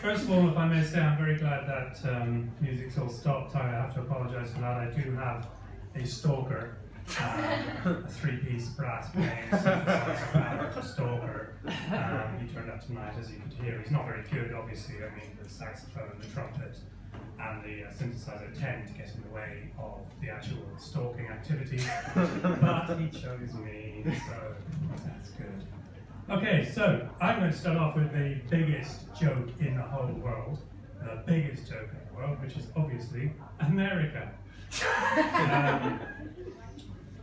First of all, if I may say, I'm very glad that music's all stopped. I have to apologise for that. I do have a stalker, a three-piece brass playing stalker. He turned up tonight, as you could hear. He's not very good, obviously. I mean, the saxophone and the trumpet and the synthesizer tend to get in the way of the actual stalking activity. But he chose me, so that's good. Okay, so I'm going to start off with the biggest joke in the whole world. The biggest joke in the world, which is obviously America.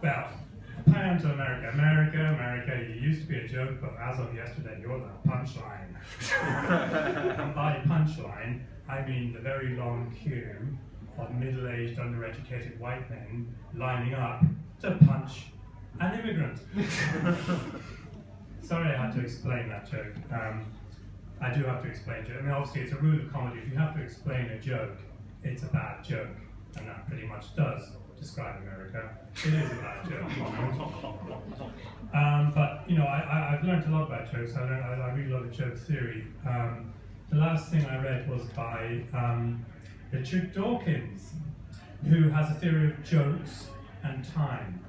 Well, pan to America. America, you used to be a joke, but as of yesterday, you're the punchline. And by punchline, I mean the very long queue of middle-aged, undereducated white men lining up to punch an immigrant. Sorry I had to explain that joke. I do have to explain it. I mean, obviously it's a rule of comedy. If you have to explain a joke, it's a bad joke. And that pretty much does describe America. It is a bad joke. But, you know, I've learned a lot about jokes. I read a lot of joke theory. The last thing I read was by Richard Dawkins, who has a theory of jokes and time.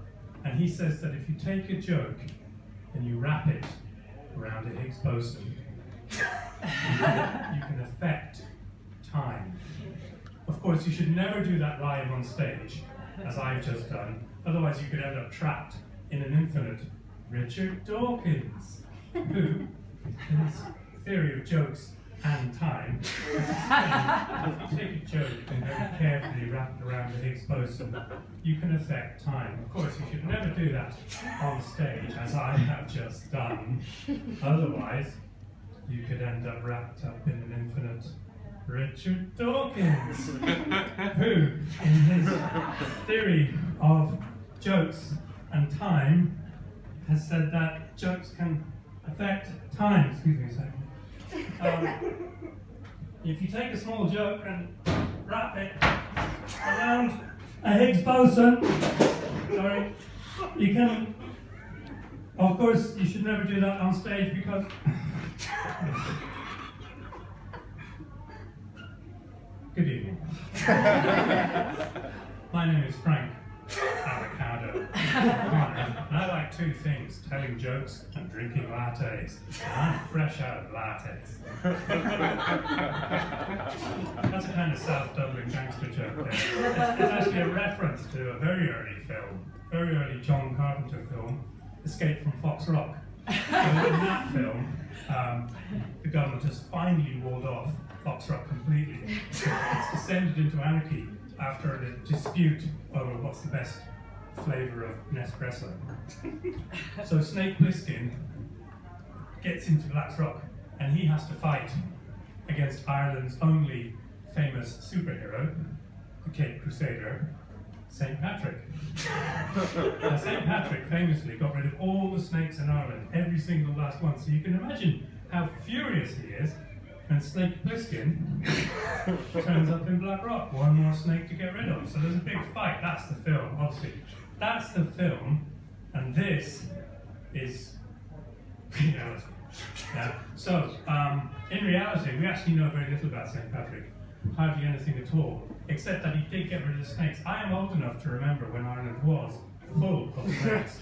And he says that if you take a joke and you wrap it around a Higgs boson, you can affect time. Of course, you should never do that live on stage, as I've just done. Otherwise, you could end up trapped in an infinite Richard Dawkins, who, in his theory of jokes and time, if you take a joke and very carefully wrap it around the Higgs boson, you can affect time. Of course, you should never do that on stage, as I have just done. Otherwise, you could end up wrapped up in an infinite Richard Dawkins, who, in his theory of jokes and time, has said that jokes can affect time. Excuse me a second. If you take a small joke and wrap it around a Higgs boson, sorry, you can, of course, you should never do that on stage because good evening. My name is Frank Avocado, and I like two things: telling jokes and drinking lattes. And I'm fresh out of lattes. That's a kind of self-doubling gangster joke there. It's actually a reference to a very early John Carpenter film, Escape from Fox Rock. So in that film, the government has finally walled off Fox Rock completely. It's descended into anarchy after a dispute over what's the best flavour of Nespresso. So Snake Plissken gets into Fox Rock and he has to fight against Ireland's only famous superhero, the Cape Crusader, St. Patrick. Now, St. Patrick famously got rid of all the snakes in Ireland, every single last one. So you can imagine how furious he is when Snake Plissken turns up in Black Rock. One more snake to get rid of. So there's a big fight. That's the film, obviously. That's the film, and this is reality. Yeah. So, in reality, we actually know very little about St. Patrick. Hardly anything at all, except that he did get rid of the snakes. I am old enough to remember when Ireland was full of snakes.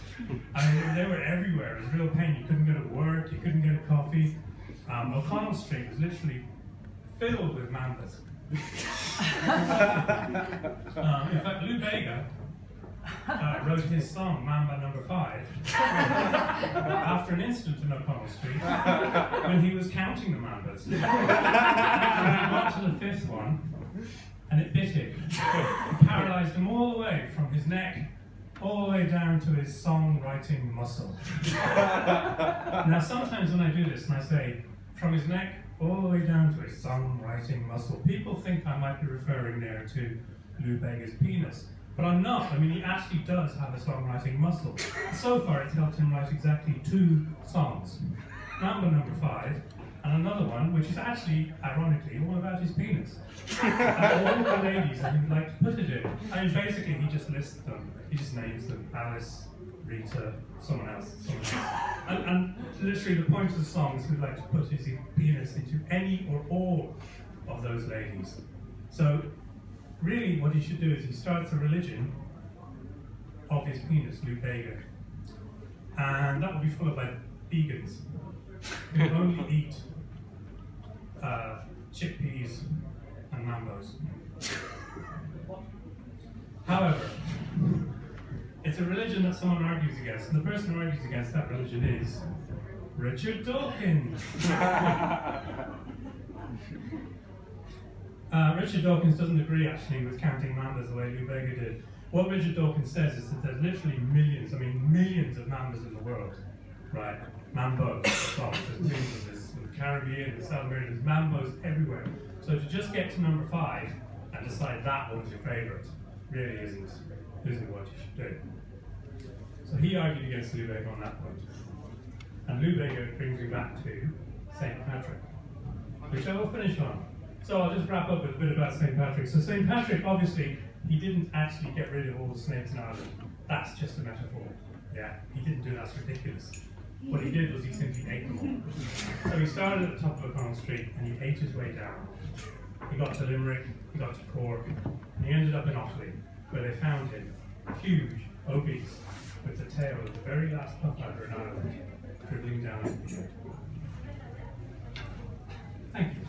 I mean, they were everywhere. It was a real pain. You couldn't go to work, you couldn't get a coffee. O'Connell Street was literally filled with mambas. In fact, Lou Bega wrote his song, Mamba Number 5, after an incident in O'Connell Street when he was counting the mambas. And he got to the fifth one, and it bit him. It paralysed him all the way from his neck all the way down to his songwriting muscle. Now, sometimes when I do this and I say, from his neck all the way down to his songwriting muscle, people think I might be referring there to Lou Bega's penis. But I'm not. I mean, he actually does have a songwriting muscle. So far, it's helped him write exactly 2 songs. Number 5, and another one, which is actually, ironically, all about his penis. And all the ladies that he'd like to put it in. I mean, basically, he just lists them. He just names them. Alice, Rita, someone else. And literally the point of the song is he'd like to put his penis into any or all of those ladies. So really what he should do is he starts a religion of his penis, Lou Bega. And that will be full of like vegans who only eat chickpeas and mambos. However, it's a religion that someone argues against, and the person who argues against that religion is Richard Dawkins. Richard Dawkins doesn't agree actually with counting mambas the way Lou Bega did. What Richard Dawkins says is that there's literally millions of mambas in the world, right? Mambos, there's in the Caribbean, in South America, there's mambos everywhere. So to just get to number 5 and decide that one's your favourite really isn't what you should do. So he argued against Lou Bega on that point. And Lou Bega brings me back to St. Patrick, which I will finish on. So I'll just wrap up with a bit about St. Patrick. So St. Patrick, obviously, he didn't actually get rid of all the snakes in Ireland. That's just a metaphor. Yeah, he didn't do that. That's ridiculous. What he did was he simply ate them all. So he started at the top of O'Connell Street and he ate his way down. He got to Limerick, he got to Cork, and he ended up in Offaly, where they found him, huge, obese, with the tail of the very last puffadder in Ireland, dribbling down his beard. Thank you.